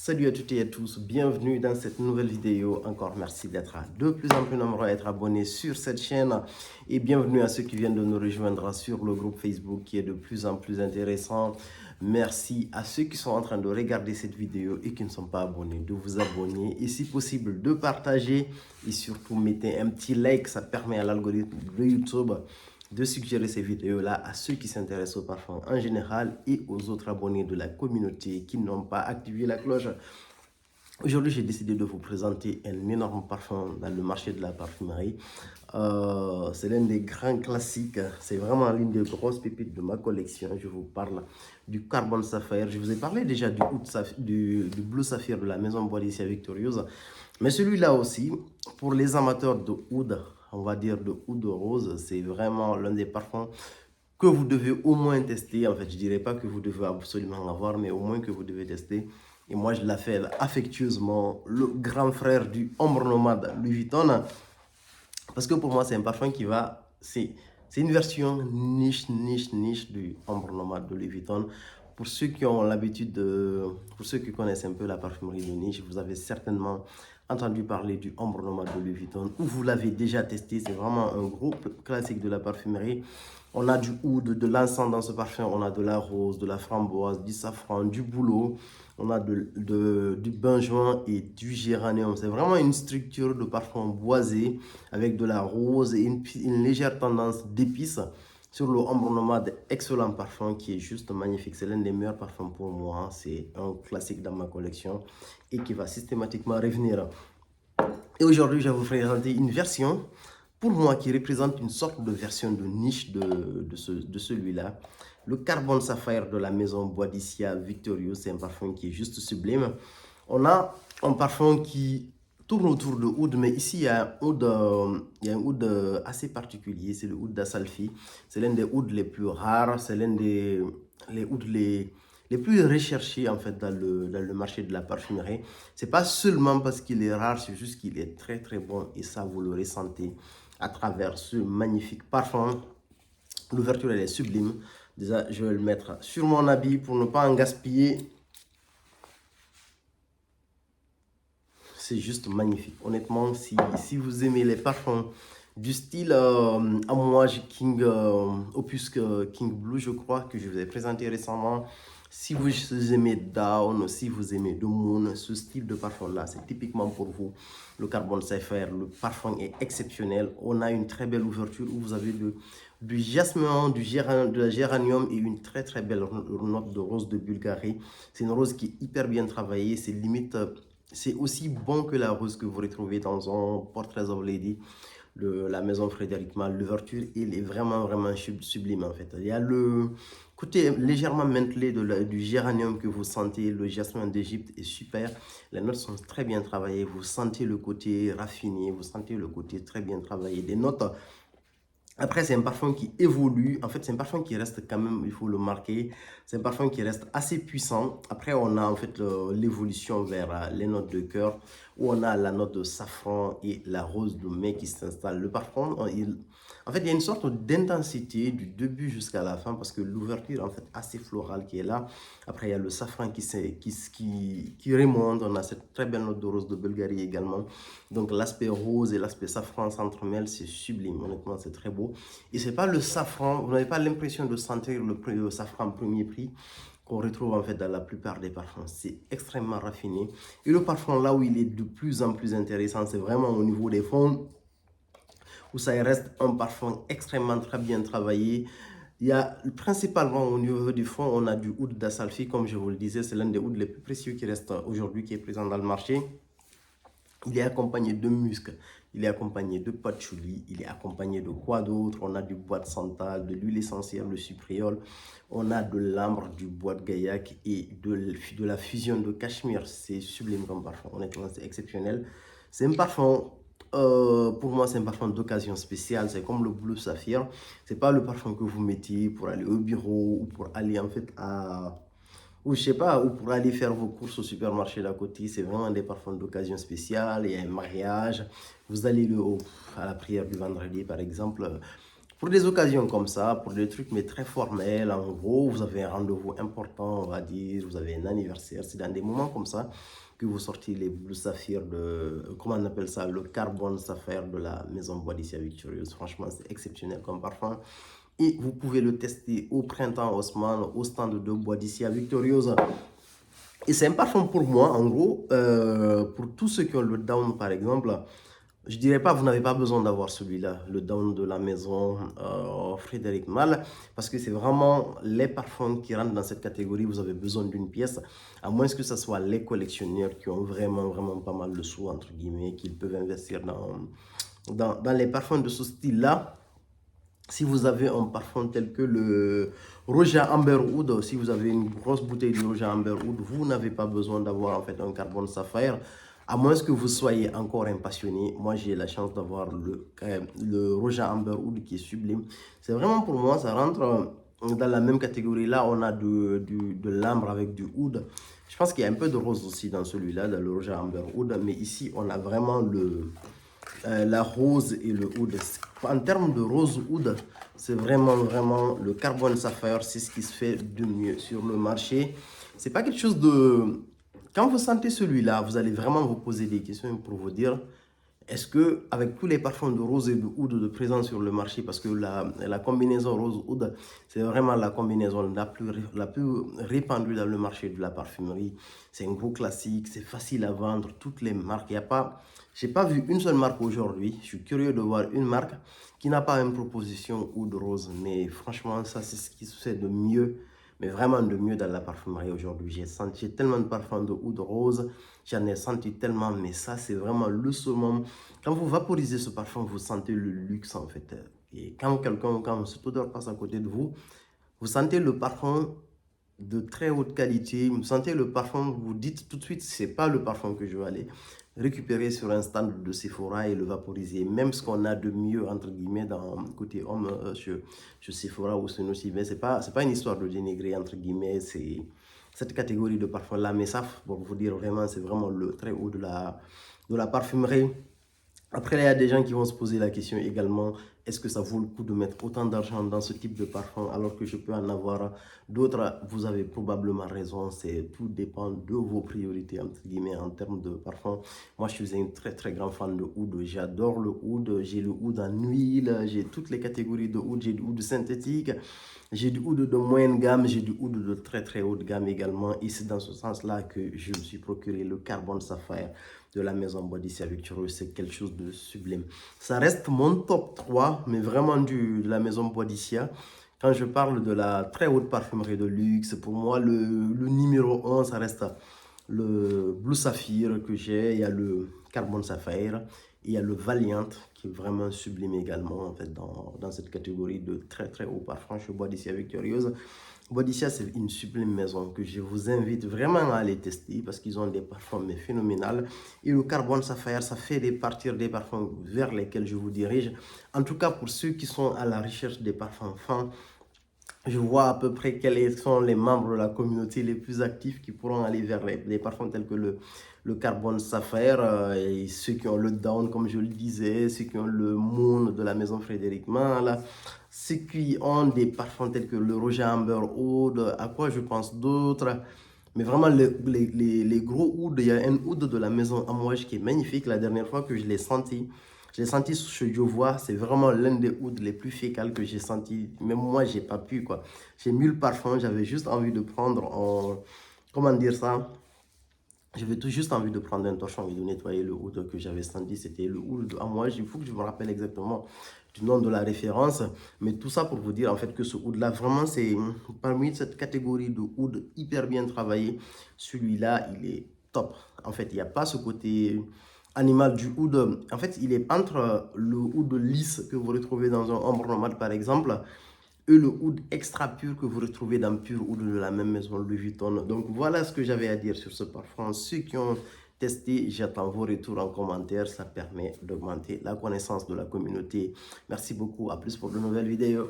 Salut à toutes et à tous, bienvenue dans cette nouvelle vidéo. Encore merci d'être de plus en plus nombreux à être abonnés sur cette chaîne et bienvenue à ceux qui viennent de nous rejoindre sur le groupe Facebook qui est de plus en plus intéressant. Merci à ceux qui sont en train de regarder cette vidéo et qui ne sont pas abonnés de vous abonner et si possible de partager et surtout mettez un petit like, ça permet à l'algorithme de YouTube de suggérer ces vidéos-là à ceux qui s'intéressent au parfum en général et aux autres abonnés de la communauté qui n'ont pas activé la cloche. Aujourd'hui, j'ai décidé de vous présenter un énorme parfum dans le marché de la parfumerie. C'est l'un des grands classiques. C'est vraiment l'une des grosses pépites de ma collection. Je vous parle du Carbon Sapphire. Je vous ai parlé déjà du Blue Sapphire de la maison Bois Victorieuse. Mais celui-là aussi, pour les amateurs de oud, on va dire de oud rose, c'est vraiment l'un des parfums que vous devez au moins tester. En fait, je ne dirais pas que vous devez absolument avoir, mais au moins que vous devez tester. Et moi, je l'appelle affectueusement le grand frère du Ombre Nomade Louis Vuitton. Parce que pour moi, c'est un parfum qui va... C'est une version niche du Ombre Nomade de Louis Vuitton. Pour ceux qui ont l'habitude de... Pour ceux qui connaissent un peu la parfumerie de niche, vous avez certainement entendu parler du Ombre Nomade de Louis Vuitton ou vous l'avez déjà testé. C'est vraiment un gros classique de la parfumerie. On a du oud, de l'encens dans ce parfum, on a de la rose, de la framboise, du safran, du bouleau, on a du benjoin et du géranium. C'est vraiment une structure de parfum boisé avec de la rose et une légère tendance d'épices. Sur le Ombre Nomade, excellent parfum qui est juste magnifique. C'est l'un des meilleurs parfums pour moi. C'est un classique dans ma collection et qui va systématiquement revenir. Et aujourd'hui, je vais vous présenter une version, pour moi, qui représente une sorte de version de niche de celui-là. Le Carbon Sapphire de la maison Bois Victorious, c'est un parfum qui est juste sublime. On a un parfum qui tourne autour de oud, mais ici, il y a un oud assez particulier, c'est le oud d'Asalfi. C'est l'un des ouds les plus rares, c'est l'un des ouds les plus recherchés en fait dans le marché de la parfumerie. C'est pas seulement parce qu'il est rare, c'est juste qu'il est très très bon et ça vous le ressentez à travers ce magnifique parfum. L'ouverture elle est sublime. Déjà je vais le mettre sur mon habit pour ne pas en gaspiller. C'est juste magnifique. Honnêtement, si vous aimez les parfums du style Amouage King Opus King Blue, je crois que je vous ai présenté récemment. Si vous aimez Down, si vous aimez The Moon, ce style de parfum-là, c'est typiquement pour vous. Le Carbon Sapphire, le parfum est exceptionnel. On a une très belle ouverture où vous avez du jasmin, de la géranium et une très très belle note de rose de Bulgarie. C'est une rose qui est hyper bien travaillée, c'est limite... C'est aussi bon que la rose que vous retrouvez dans un Portrait of Lady de la maison Frédéric Malle. L'ouverture, il est vraiment sublime en fait. Il y a le côté légèrement mentelé du géranium que vous sentez. Le jasmin d'Égypte est super. Les notes sont très bien travaillées. Vous sentez le côté raffiné, vous sentez le côté très bien travaillé. Des notes... Après, c'est un parfum qui évolue. En fait, c'est un parfum qui reste quand même, il faut le marquer, c'est un parfum qui reste assez puissant. Après, on a en fait l'évolution vers les notes de cœur, où on a la note de safran et la rose de mai qui s'installe. Le parfum, en fait, il y a une sorte d'intensité du début jusqu'à la fin, parce que l'ouverture, en fait, assez florale qui est là. Après, il y a le safran qui remonte. On a cette très belle note de rose de Bulgarie également. Donc, l'aspect rose et l'aspect safran s'entremêlent, c'est sublime. Honnêtement, c'est très beau. Et c'est pas le safran, vous n'avez pas l'impression de sentir le safran premier prix qu'on retrouve en fait dans la plupart des parfums. C'est extrêmement raffiné. Et le parfum là où il est de plus en plus intéressant, c'est vraiment au niveau des fonds, où ça reste un parfum extrêmement très bien travaillé. Il y a principalement au niveau du fond, on a du oud d'Asalfi, comme je vous le disais, c'est l'un des ouds les plus précieux qui reste aujourd'hui, qui est présent dans le marché. Il est accompagné de musc, il est accompagné de patchouli, il est accompagné de quoi d'autre? On a du bois de santal, de l'huile essentielle de cypriole, on a de l'ambre, du bois de gaillac et de la fusion de cachemire. C'est sublime comme parfum, honnêtement, c'est exceptionnel. C'est un parfum, pour moi, c'est un parfum d'occasion spéciale. C'est comme le Blue Saphir. C'est pas le parfum que vous mettez pour aller au bureau ou pour aller en fait ou je sais pas, ou pour aller faire vos courses au supermarché d'à côté. C'est vraiment des parfums d'occasion spéciale. Il y a un mariage, vous allez à la prière du vendredi par exemple, Pour des occasions comme ça, pour des trucs mais très formels, en gros, vous avez un rendez-vous important, on va dire, vous avez un anniversaire, c'est dans des moments comme ça que vous sortez les Blue Saphir de, comment on appelle ça, le Carbone Sapphire de la maison Bois d'Icia Victorieuse. Franchement, c'est exceptionnel comme parfum. Et vous pouvez le tester au printemps Haussmann, au stand de Bois d'Icia Victorieuse. Et c'est un parfum pour moi, en gros, pour tous ceux qui ont le down, par exemple. Je dirais pas, vous n'avez pas besoin d'avoir celui-là, le down de la maison Frédéric Malle, parce que c'est vraiment les parfums qui rentrent dans cette catégorie. Vous avez besoin d'une pièce, à moins que ce soit les collectionneurs qui ont vraiment, vraiment pas mal de sous, entre guillemets, qu'ils peuvent investir dans les parfums de ce style-là. Si vous avez un parfum tel que le Roger Amberwood, si vous avez une grosse bouteille de Roger Amberwood, vous n'avez pas besoin d'avoir en fait un Carbone Sapphire, à moins que vous soyez encore un passionné. Moi, j'ai la chance d'avoir le Roger Amberwood qui est sublime. C'est vraiment pour moi, ça rentre dans la même catégorie. Là, on a de l'ambre avec du oud. Je pense qu'il y a un peu de rose aussi dans celui-là, dans le Roger Amberwood. Mais ici, on a vraiment la rose et le oud. En termes de rose oud, c'est vraiment le Carbone Sapphire, c'est ce qui se fait de mieux sur le marché. C'est pas quelque chose de... Quand vous sentez celui-là, vous allez vraiment vous poser des questions pour vous dire, est-ce que avec tous les parfums de rose et de oud de présents sur le marché, parce que la combinaison rose-oud, c'est vraiment la combinaison la plus répandue dans le marché de la parfumerie. C'est un gros classique, c'est facile à vendre, toutes les marques. Il y a pas, j'ai pas vu une seule marque aujourd'hui. Je suis curieux de voir une marque qui n'a pas une proposition oud rose. Mais franchement, ça c'est ce qui se fait de mieux. Mais vraiment de mieux dans la parfumerie aujourd'hui. J'ai tellement de parfums de oud rose, j'en ai senti tellement, mais ça c'est vraiment le summum. Quand vous vaporisez ce parfum, vous sentez le luxe en fait. Et quand cette odeur passe à côté de vous, vous sentez le parfum de très haute qualité. Vous sentez le parfum, vous dites tout de suite, c'est pas le parfum que je vais aller récupérer sur un stand de Sephora et le vaporiser. Même ce qu'on a de mieux, entre guillemets, dans côté homme chez Sephora ou chez Nocif, mais c'est pas une histoire de dénigrer, entre guillemets, c'est cette catégorie de parfum-là. Mais ça, pour vous dire vraiment, c'est vraiment le très haut de la parfumerie. Après, il y a des gens qui vont se poser la question également, est-ce que ça vaut le coup de mettre autant d'argent dans ce type de parfum alors que je peux en avoir d'autres? Vous avez probablement raison, tout dépend de vos priorités, entre guillemets, en termes de parfum. Moi, je suis un très grand fan de oud, j'adore le oud, j'ai le oud en huile, j'ai toutes les catégories de oud, j'ai du oud synthétique, j'ai du oud de moyenne gamme, j'ai du oud de très haute gamme également. Et c'est dans ce sens-là que je me suis procuré le Carbone Sapphire de la maison Bois d'Icia Victorieuse. C'est quelque chose de sublime. Ça reste mon top 3, mais vraiment de la maison Bois d'Icia. Quand je parle de la très haute parfumerie de luxe, pour moi, le numéro 1, ça reste le Blue Saphir que j'ai. Il y a le Carbone Sapphire. Il y a le Valiant qui est vraiment sublime également en fait, dans cette catégorie de très haut parfum chez Bois d'Icia Victorieuse. Bois d'Icia, c'est une sublime maison que je vous invite vraiment à aller tester parce qu'ils ont des parfums phénoménales. Et le Carbone Sapphire, ça fait partir des parfums vers lesquels je vous dirige. En tout cas, pour ceux qui sont à la recherche des parfums fins, je vois à peu près quels sont les membres de la communauté les plus actifs qui pourront aller vers les parfums tels que le Carbone Sapphire, et ceux qui ont le Down, comme je le disais, ceux qui ont le Moon de la maison Frédéric Malle, ceux qui ont des parfums tels que le Roger Amber Oud, à quoi je pense d'autres. Mais vraiment, les gros ouds, il y a un oud de la maison Amouage qui est magnifique. La dernière fois que je l'ai senti chez Jovois, c'est vraiment l'un des ouds les plus fécales que j'ai senti. Même moi, j'ai pas pu, quoi. J'ai mis le parfum, j'avais juste envie de prendre comment dire ça? J'avais tout juste envie de prendre un torchon et de nettoyer le oud que j'avais senti. C'était le oud Amouage. Il faut que je me rappelle exactement du nom de la référence. Mais tout ça pour vous dire en fait que ce oud-là, vraiment, c'est parmi cette catégorie de oud hyper bien travaillé. Celui-là, il est top. En fait, il n'y a pas ce côté animal du oud. En fait, il est entre le oud lisse que vous retrouvez dans un ombre nomade par exemple et le oud extra pur que vous retrouvez dans Pur Oud de la même maison Louis Vuitton. Donc voilà ce que j'avais à dire sur ce parfum. Ceux qui ont testé, j'attends vos retours en commentaire. Ça permet d'augmenter la connaissance de la communauté. Merci beaucoup. À plus pour de nouvelles vidéos.